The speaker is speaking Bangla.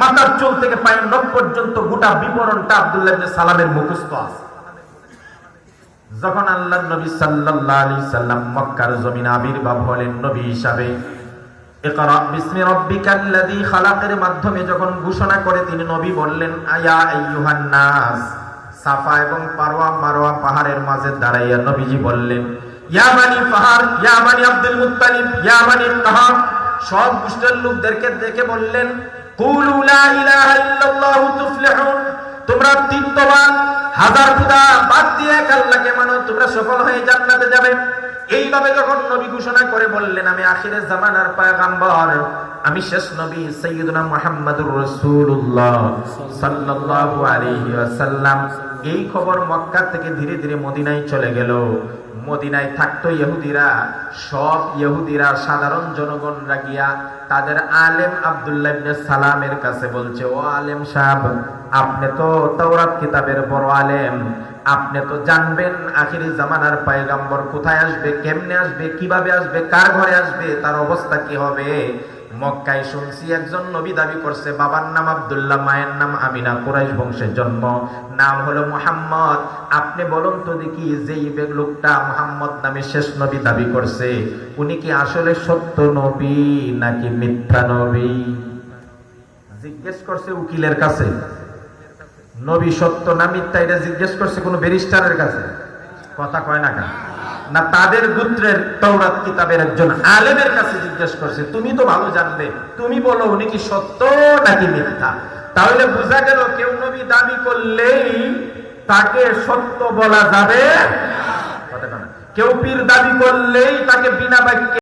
মাথার চুল থেকে পায়ের নখ পর্যন্ত গোটা বিবরণটা আব্দুল্লাহ ইবনে সালামের মুখস্থ আছে। যখন আল্লাহর নবী সাল্লাল্লাহু আলাইহি সাল্লাম মক্কার জমিনে আবির্ভাব হলেন নবী হিসাবে, ইকরা বিসমি রাব্বিকাল্লাযী খালাকের মাধ্যমে যখন ঘোষণা করে তিনি নবী বললেন, আয়া আইয়ুহান নাস। সাফা এবং মারওয়া পাহাড়ের মাঝে দাঁড়াইয়া নবীজি বললেন, ইয়া বানি পাহাড়, ইয়া বানি আব্দুল মুত্তালিব, ইয়া বানি তাহাব। সব গোষ্ঠীর লোকদেরকে দেখে বললেন, কুলু লা ইলাহা ইল্লাল্লাহু তুফলিহুন। তোমরা তিনবার হাজার খোদা বাদ দিয়ে এক আল্লাহকে মানো, তোমরা সফল হয়ে জান্নাতে যাবে। এইভাবে যখন নবী ঘোষণা করে বললেন, আমি আখিরে জামানার পয়গম্বর, আমি শেষ নবী সাইয়্যিদুনা মুহাম্মাদুর রাসূলুল্লাহ সাল্লাল্লাহু আলাইহি ওয়াসাল্লাম, এই খবর মক্কা থেকে ধীরে ধীরে মদিনায় চলে গেল। মদিনায় থাকতো ইহুদিরা, সব ইহুদিরা সাধারণ জনগণরা গিয়া তাদের আলেম আব্দুল্লাহ ইবনে সালামের কাছে বলছে, ও আলেম সাহেব, আপনি তো তাওরাত কিতাবের বড় আলেম, আপনি তো জানবেন আখিরি জামানার পয়গম্বর কোথায় আসবে, কেমনে আসবে, কিভাবে আসবে, কার ঘরে আসবে, তার অবস্থা কি হবে। মক্কায় শুনছি একজন নবী দাবি করছে, বাবার নাম আব্দুল্লাহ, মায়ের নাম আমিনা, কুরাইশ বংশের জন্ম, নাম হলো মুহাম্মদ। আপনি বলুন তো দেখি, যেই লোকটা মুহাম্মদ নামে শেষ নবী দাবি করছে, উনি কি আসলে সত্য নবী নাকি মিথ্যা নবী? জিজ্ঞেস করছে উকিলের কাছে, নবী সত্য না মিথ্যা এটা জিজ্ঞেস করছে কোন ব্যারিস্টারের কাছে? কথা কয় না কেন? না, তাদের গোত্রের তাওরাত কিতাবের একজন আলেমের কাছে জিজ্ঞেস করছে। তুমি তো ভালো জানবে, তুমি বলো উনি কি সত্য নাকি মিথ্যা। তাহলে বোঝা গেল কেউ নবী দাবি করলেই তাকে সত্য বলা যাবে, কেউ পীর দাবি করলেই তাকে বিনা বাক্যে